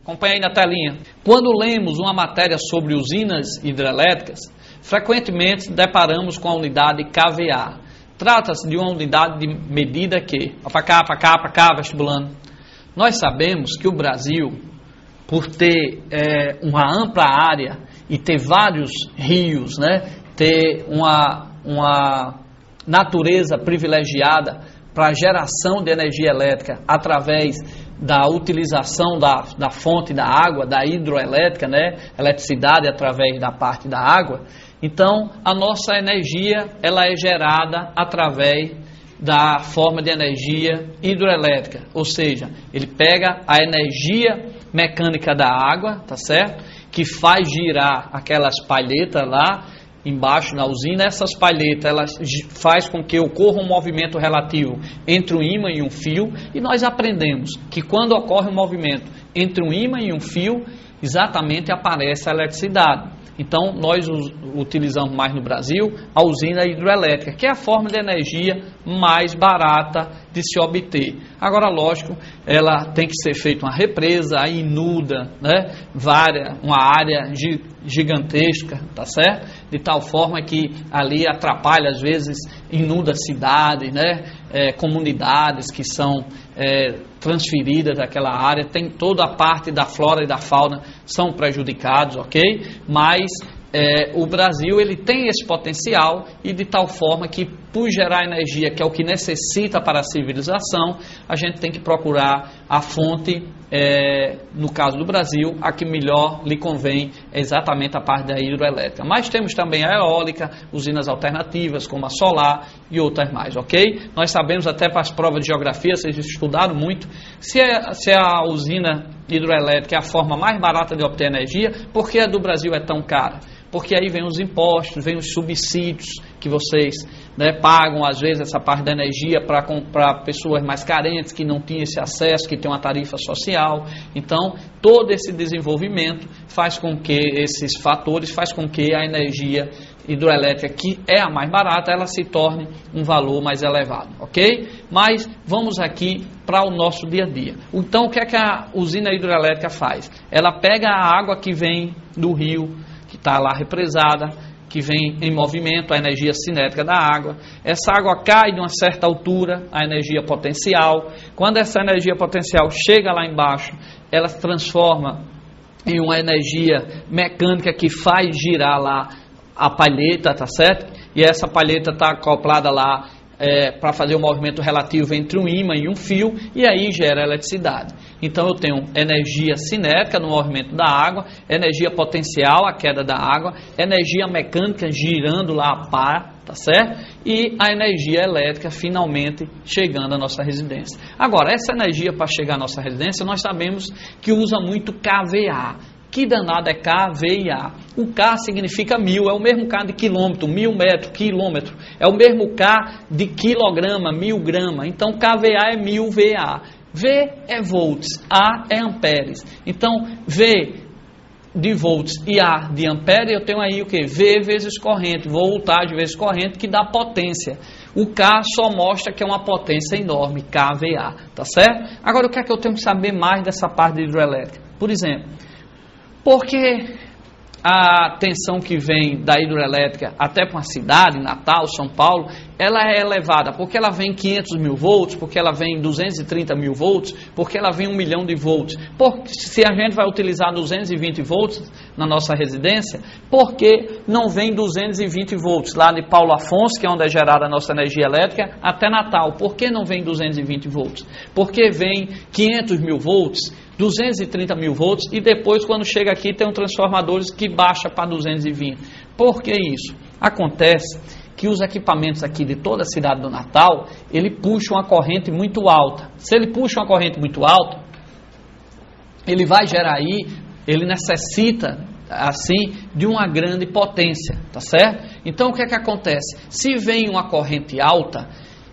Acompanha aí na telinha. Quando lemos uma matéria sobre usinas hidrelétricas, frequentemente deparamos com a unidade KVA. Trata-se de uma unidade de medida que... Para cá, vestibulando. Nós sabemos que o Brasil, por ter uma ampla área e ter vários rios, né, ter uma natureza privilegiada para a geração de energia elétrica através da utilização da fonte da água, da hidroelétrica, né, eletricidade através da parte da água. Então, a nossa energia ela é gerada através da forma de energia hidroelétrica, ou seja, ele pega a energia mecânica da água, tá certo? Que faz girar aquelas palhetas lá embaixo na usina. Essas palhetas elas faz com que ocorra um movimento relativo entre um ímã e um fio, e nós aprendemos que quando ocorre um movimento entre um ímã e um fio, exatamente aparece a eletricidade. Então, nós utilizamos mais no Brasil a usina hidroelétrica, que é a forma de energia mais barata de se obter. Agora, lógico, ela tem que ser feita uma represa, aí inunda, né, uma área gigantesca, tá certo? De tal forma que ali atrapalha, às vezes, inunda cidades, né, comunidades que são transferidas daquela área, tem toda a parte da flora e da fauna são prejudicados, ok? Mas o Brasil ele tem esse potencial, e de tal forma que, por gerar energia, que é o que necessita para a civilização, a gente tem que procurar a fonte, no caso do Brasil, a que melhor lhe convém é exatamente a parte da hidroelétrica. Mas temos também a eólica, usinas alternativas como a solar e outras mais, ok? Nós sabemos, até para as provas de geografia, vocês estudaram muito, se a usina hidroelétrica é a forma mais barata de obter energia, por que a do Brasil é tão cara? Porque aí vem os impostos, vem os subsídios que vocês, né, pagam, às vezes, essa parte da energia para comprar pessoas mais carentes, que não tinham esse acesso, que tem uma tarifa social. Então, todo esse desenvolvimento faz com que esses fatores, faz com que a energia hidroelétrica, que é a mais barata, ela se torne um valor mais elevado, ok? Mas vamos aqui para o nosso dia a dia. Então, o que é que a usina hidroelétrica faz? Ela pega a água que vem do rio, que está lá represada, que vem em movimento, a energia cinética da água. Essa água cai de uma certa altura, a energia potencial. Quando essa energia potencial chega lá embaixo, ela se transforma em uma energia mecânica que faz girar lá a palheta, tá certo? E essa palheta está acoplada lá para fazer o movimento relativo entre um ímã e um fio, e aí gera eletricidade. Então eu tenho energia cinética no movimento da água, energia potencial, a queda da água, energia mecânica girando lá a par, tá certo? E a energia elétrica finalmente chegando à nossa residência. Agora, essa energia para chegar à nossa residência, nós sabemos que usa muito KVA. Que danado é KVA? O K significa 1000, é o mesmo K de quilômetro, 1000 metros, quilômetro. É o mesmo K de quilograma, 1000 grama. Então, KVA é 1000 VA. V é volts, A é amperes. Então, V de volts e A de ampere, eu tenho aí o que? V vezes corrente, voltagem vezes corrente, que dá potência. O K só mostra que é uma potência enorme, KVA, tá certo? Agora, o que é que eu tenho que saber mais dessa parte de hidroelétrica? Por exemplo, porque a tensão que vem da hidroelétrica até para uma cidade, Natal, São Paulo, ela é elevada, porque ela vem 500 mil volts, porque ela vem 230 mil volts, porque ela vem 1 milhão de volts. Porque se a gente vai utilizar 220 volts na nossa residência, por que não vem 220 volts lá de Paulo Afonso, que é onde é gerada a nossa energia elétrica, até Natal? Por que não vem 220 volts? Porque vem 500 mil volts, 230 mil volts, e depois, quando chega aqui, tem um transformadores que baixa para 220. Por que isso? Acontece que os equipamentos aqui de toda a cidade do Natal, ele puxa uma corrente muito alta. Se ele puxa uma corrente muito alta, ele vai gerar aí, ele necessita, assim, de uma grande potência, tá certo? Então, o que é que acontece? Se vem uma corrente alta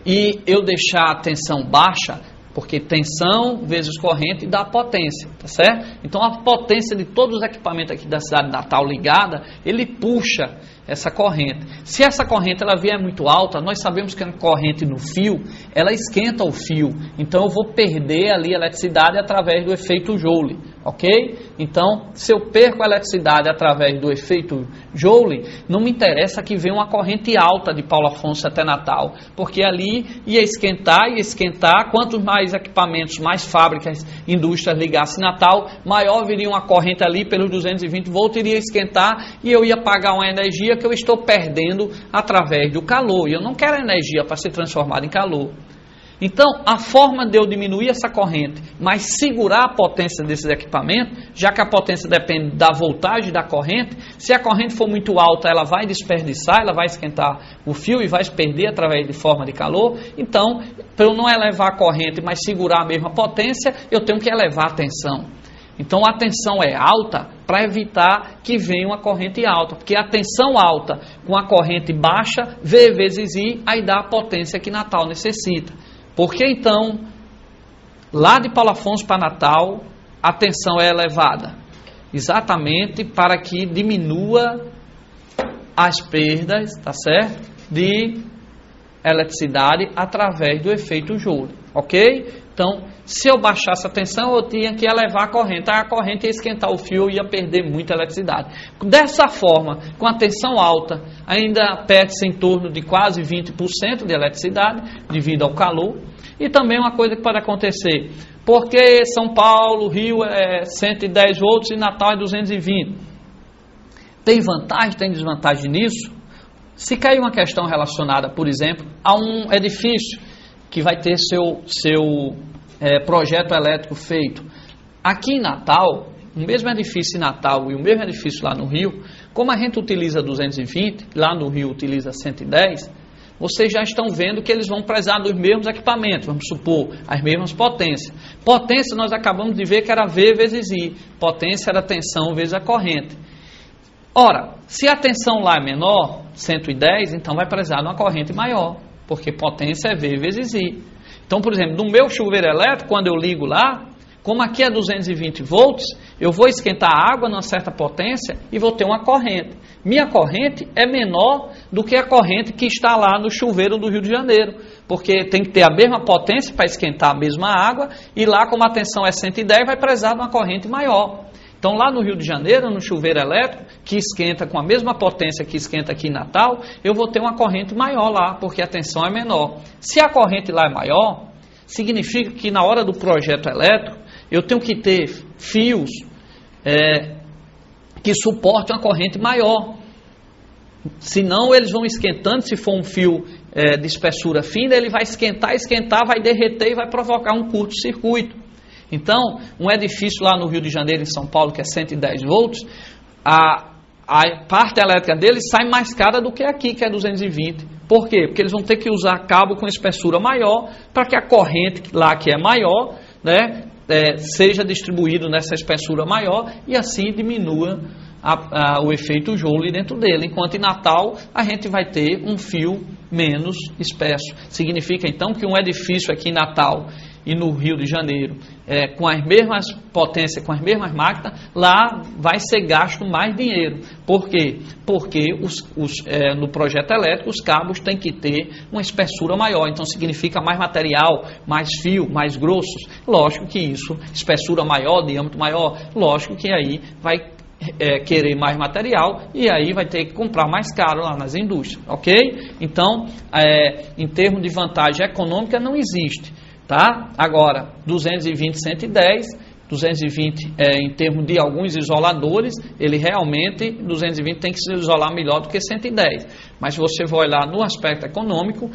e eu deixar a tensão baixa, porque tensão vezes corrente dá potência, tá certo? Então a potência de todos os equipamentos aqui da cidade de Natal ligada, ele puxa essa corrente. Se essa corrente ela vier muito alta, nós sabemos que a corrente no fio, ela esquenta o fio. Então eu vou perder ali a eletricidade através do efeito Joule, ok? Então, se eu perco a eletricidade através do efeito Joule, não me interessa que venha uma corrente alta de Paulo Afonso até Natal, porque ali ia esquentar, quantos mais equipamentos, mais fábricas, indústrias ligassem Natal, maior viria uma corrente ali pelos 220 volts, iria esquentar e eu ia pagar uma energia que eu estou perdendo através do calor. E eu não quero energia para ser transformada em calor. Então, a forma de eu diminuir essa corrente, mas segurar a potência desses equipamentos, já que a potência depende da voltagem da corrente, se a corrente for muito alta, ela vai desperdiçar, ela vai esquentar o fio e vai se perder através de forma de calor. Então, para eu não elevar a corrente, mas segurar a mesma potência, eu tenho que elevar a tensão. Então, a tensão é alta para evitar que venha uma corrente alta, porque a tensão alta com a corrente baixa, V vezes I, aí dá a potência que Natal necessita. Porque então, lá de Paulo Afonso para Natal, a tensão é elevada? Exatamente para que diminua as perdas, tá certo? De eletricidade através do efeito Joule, ok? Então, se eu baixasse a tensão, eu tinha que elevar a corrente. Aí a corrente ia esquentar o fio e ia perder muita eletricidade. Dessa forma, com a tensão alta, ainda perde-se em torno de quase 20% de eletricidade, devido ao calor. E também uma coisa que pode acontecer, porque São Paulo, Rio é 110 volts e Natal é 220. Tem vantagem, tem desvantagem nisso? Se cair uma questão relacionada, por exemplo, a um edifício que vai ter seu projeto elétrico feito aqui em Natal, o mesmo edifício em Natal e o mesmo edifício lá no Rio, como a gente utiliza 220, lá no Rio utiliza 110, vocês já estão vendo que eles vão precisar dos mesmos equipamentos, vamos supor, as mesmas potências. Potência nós acabamos de ver que era V vezes I, potência era tensão vezes a corrente. Ora, se a tensão lá é menor, 110, então vai precisar de uma corrente maior, porque potência é V vezes I. Então, por exemplo, no meu chuveiro elétrico, quando eu ligo lá, como aqui é 220 volts, eu vou esquentar a água numa certa potência e vou ter uma corrente. Minha corrente é menor do que a corrente que está lá no chuveiro do Rio de Janeiro, porque tem que ter a mesma potência para esquentar a mesma água, e lá, como a tensão é 110, vai precisar de uma corrente maior. Então, lá no Rio de Janeiro, no chuveiro elétrico, que esquenta com a mesma potência que esquenta aqui em Natal, eu vou ter uma corrente maior lá, porque a tensão é menor. Se a corrente lá é maior, significa que na hora do projeto elétrico, eu tenho que ter fios que suportem uma corrente maior. Senão, eles vão esquentando. Se for um fio de espessura fina, ele vai esquentar, vai derreter e vai provocar um curto-circuito. Então, um edifício lá no Rio de Janeiro, em São Paulo, que é 110 volts, a parte elétrica dele sai mais cara do que aqui, que é 220. Por quê? Porque eles vão ter que usar cabo com espessura maior para que a corrente lá, que é maior, né, seja distribuído nessa espessura maior e assim diminua o efeito Joule dentro dele. Enquanto em Natal a gente vai ter um fio menos espesso. Significa então que um edifício aqui em Natal e no Rio de Janeiro, com as mesmas potências, com as mesmas máquinas, lá vai ser gasto mais dinheiro. Por quê? Porque no projeto elétrico os cabos têm que ter uma espessura maior, então significa mais material, mais fio, mais grossos. Lógico que isso, espessura maior, diâmetro maior, lógico que aí vai querer mais material e aí vai ter que comprar mais caro lá nas indústrias, ok? Então, em termos de vantagem econômica não existe. Tá? Agora, 220, 110, 220 em termos de alguns isoladores, ele realmente, 220 tem que se isolar melhor do que 110. Mas se você for olhar no aspecto econômico,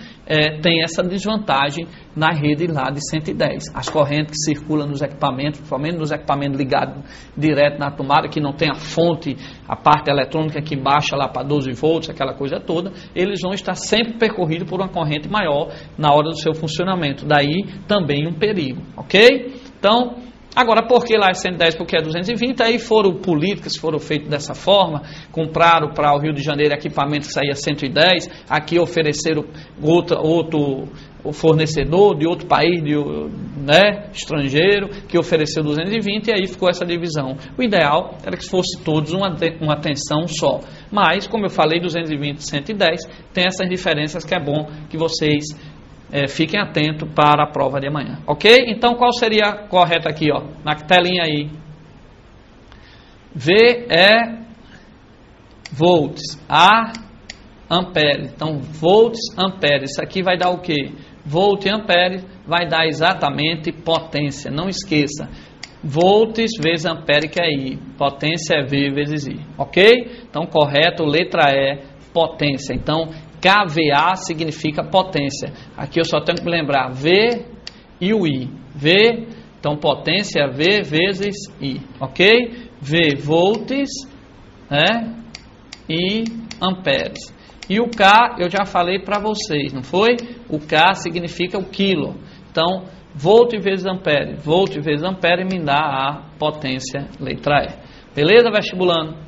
tem essa desvantagem na rede lá de 110. As correntes que circulam nos equipamentos, principalmente nos equipamentos ligados direto na tomada, que não tem a fonte, a parte eletrônica que baixa lá para 12 volts, aquela coisa toda, eles vão estar sempre percorridos por uma corrente maior na hora do seu funcionamento. Daí também um perigo, ok? Então, agora, por que lá é 110, porque é 220? Aí foram políticas, foram feitas dessa forma, compraram para o Rio de Janeiro equipamento que saía 110, aqui ofereceram outro o fornecedor de outro país, estrangeiro, que ofereceu 220, e aí ficou essa divisão. O ideal era que fosse todos uma tensão só. Mas, como eu falei, 220 e 110 tem essas diferenças que é bom que vocês fiquem atentos para a prova de amanhã. Ok? Então, qual seria correto aqui, ó, na telinha aí? V é volts, A ampere. Então, volts, ampere. Isso aqui vai dar o quê? Volt e ampere vai dar exatamente potência. Não esqueça. Volts vezes ampere, que é I. Potência é V vezes I. Ok? Então, correto, letra E, potência. Então, kVA significa potência. Aqui eu só tenho que me lembrar V e o I. V, então potência é V vezes I. Ok? V volts, e amperes. E o K eu já falei para vocês, não foi? O K significa o quilo. Então, volt vezes ampere. Volt vezes ampere me dá a potência, letra E. Beleza, vestibulando?